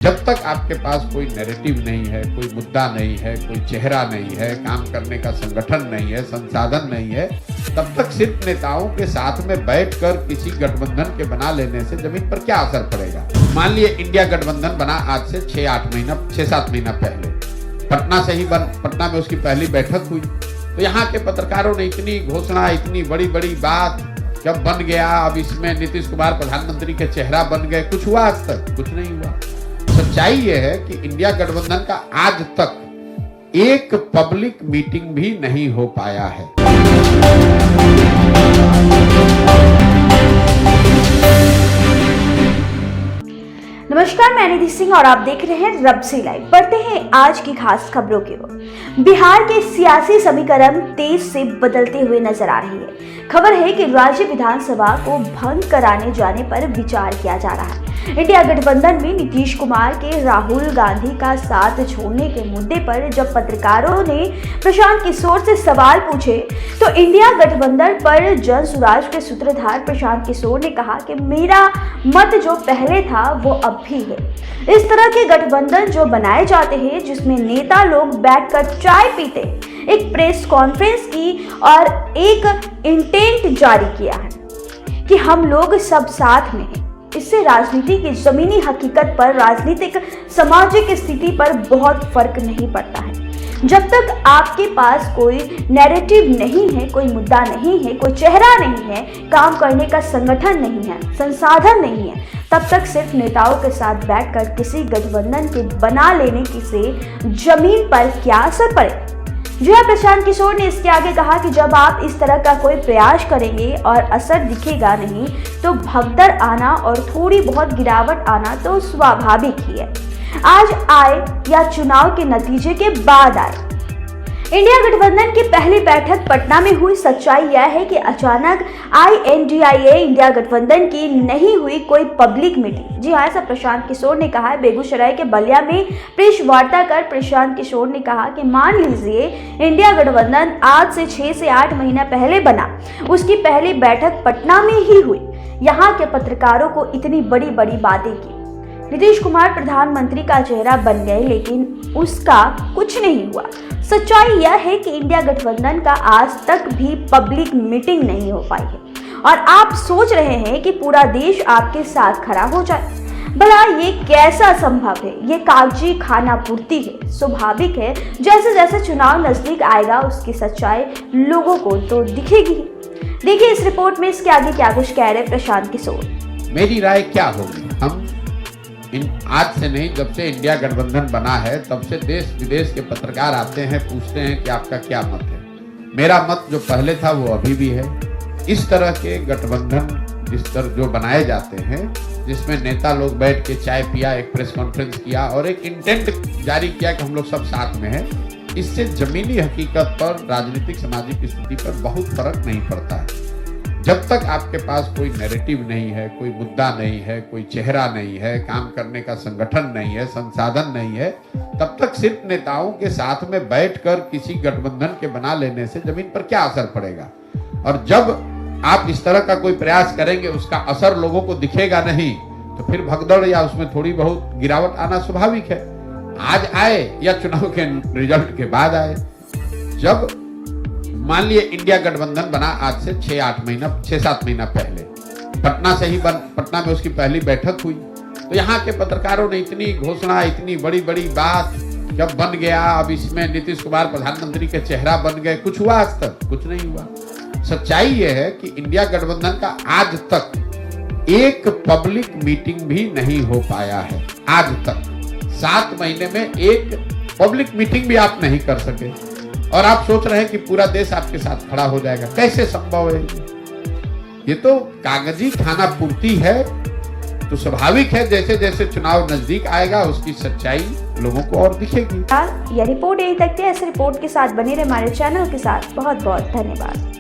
जब तक आपके पास कोई नैरेटिव नहीं है, कोई मुद्दा नहीं है, कोई चेहरा नहीं है, काम करने का संगठन नहीं है, संसाधन नहीं है, तब तक सिर्फ नेताओं के साथ में बैठकर किसी गठबंधन के बना लेने से जमीन पर क्या असर पड़ेगा। मान लिए इंडिया गठबंधन बना आज से 6-7 महीना पहले, पटना में उसकी पहली बैठक हुई, तो यहाँ के पत्रकारों ने इतनी घोषणा, इतनी बड़ी बड़ी बात, जब बन गया अब इसमें नीतीश कुमार प्रधानमंत्री के चेहरा बन गए, कुछ हुआ आज तक? कुछ नहीं हुआ। सच्चाई ये है कि इंडिया गठबंधन का आज तक एक पब्लिक मीटिंग भी नहीं हो पाया है। नमस्कार, मैं निधि सिंह और आप देख रहे हैं रबसी लाइव। बढ़ते हैं आज की खास खबरों की ओर। बिहार के सियासी समीकरण तेज से बदलते हुए नजर आ रही है। खबर है कि राज्य विधानसभा को भंग कराने जाने पर विचार किया जा रहा है। इंडिया गठबंधन में नीतीश कुमार के राहुल गांधी का साथ छोड़ने के मुद्दे पर जब पत्रकारों ने प्रशांत किशोर से सवाल पूछे तो इंडिया गठबंधन पर जन सुराज के सूत्रधार प्रशांत किशोर ने कहा कि मेरा मत जो पहले था वो अब भी है। इस तरह के गठबंधन जो बनाए जाते हैं जिसमें नेता लोग बैठकर चाय पीते, एक प्रेस कॉन्फ्रेंस की और एक इंटेंट जारी किया है कि हम लोग सब साथ में हैं। इससे राजनीति की जमीनी हकीकत पर, राजनीतिक सामाजिक स्थिति पर बहुत फर्क नहीं पड़ता है। जब तक आपके पास कोई नैरेटिव नहीं है, कोई मुद्दा नहीं है, कोई चेहरा नहीं है, काम करने का संगठन नहीं है, संसाधन नहीं है, तब तक सिर्फ नेताओं के साथ बैठकर किसी गठबंधन के बना लेने की से जमीन पर क्या असर पड़े। जी हाँ, प्रशांत किशोर ने इसके आगे कहा कि जब आप इस तरह का कोई प्रयास करेंगे और असर दिखेगा नहीं तो भगदड़ आना और थोड़ी बहुत गिरावट आना तो स्वाभाविक ही है। आज आए या चुनाव के नतीजे के बाद आए। इंडिया गठबंधन की पहली बैठक पटना में हुई। सच्चाई यह है कि अचानक INDIA इंडिया गठबंधन की नहीं हुई कोई पब्लिक मीटिंग। जी हाँ, ऐसा प्रशांत किशोर ने कहा है। बेगूसराय के बलिया में प्रेस वार्ता कर प्रशांत किशोर ने कहा कि मान लीजिए इंडिया गठबंधन आज से 6 से 8 महीना पहले बना, उसकी पहली बैठक पटना में ही हुई, यहाँ के पत्रकारों को इतनी बड़ी बड़ी बातें की, नीतीश कुमार प्रधानमंत्री का चेहरा बन गए, लेकिन उसका कुछ नहीं हुआ। सच्चाई यह है कि इंडिया गठबंधन का आज तक भी पब्लिक मीटिंग नहीं हो पाई है और आप सोच रहे हैं कि पूरा देश आपके साथ खड़ा हो जाए। भला ये कैसा संभव है? ये कागजी खाना पूर्ति है। स्वाभाविक है, जैसे जैसे चुनाव नजदीक आएगा उसकी सच्चाई लोगों को तो दिखेगी ही। देखिए इस रिपोर्ट में इसके आगे क्या कुछ कह रहे प्रशांत किशोर। मेरी राय क्या होगी, हम आज से नहीं, जब से इंडिया गठबंधन बना है तब से देश विदेश के पत्रकार आते हैं, पूछते हैं कि आपका क्या मत है। मेरा मत जो पहले था वो अभी भी है। इस तरह के गठबंधन जिस तरह जो बनाए जाते हैं, जिसमें नेता लोग बैठ के चाय पिया, एक प्रेस कॉन्फ्रेंस किया और एक इंटेंट जारी किया कि हम लोग सब साथ में हैं, इससे जमीनी हकीकत पर, राजनीतिक सामाजिक स्थिति पर बहुत फर्क नहीं पड़ता है। जब तक आपके पास कोई नैरेटिव नहीं है, कोई मुद्दा नहीं है, कोई चेहरा नहीं है, काम करने का संगठन नहीं है, संसाधन नहीं है, तब तक सिर्फ नेताओं के साथ में बैठकर किसी गठबंधन के बना लेने से जमीन पर क्या असर पड़ेगा। और जब आप इस तरह का कोई प्रयास करेंगे, उसका असर लोगों को दिखेगा नहीं, तो फिर भगदड़ या उसमें थोड़ी बहुत गिरावट आना स्वाभाविक है। आज आए या चुनाव के रिजल्ट के बाद आए। जब मान लिए इंडिया गठबंधन बना आज से 6-7 महीना पहले, पटना में उसकी पहली बैठक हुई, तो यहाँ के पत्रकारों ने इतनी घोषणा, इतनी बड़ी बड़ी बात, जब बन गया अब इसमें नीतीश कुमार प्रधानमंत्री के चेहरा बन गए, कुछ हुआ आज तक? कुछ नहीं हुआ। सच्चाई ये है कि इंडिया गठबंधन का आज तक एक पब्लिक मीटिंग भी नहीं हो पाया है। आज तक 7 महीने में एक पब्लिक मीटिंग भी आप नहीं कर सके और आप सोच रहे हैं कि पूरा देश आपके साथ खड़ा हो जाएगा। कैसे संभव है? ये तो कागजी खाना पूर्ति है। तो स्वाभाविक है, जैसे जैसे चुनाव नजदीक आएगा उसकी सच्चाई लोगों को और दिखेगी। यह रिपोर्ट यही तक थी। ऐसे रिपोर्ट के साथ बने रहे हमारे चैनल के साथ। बहुत बहुत धन्यवाद।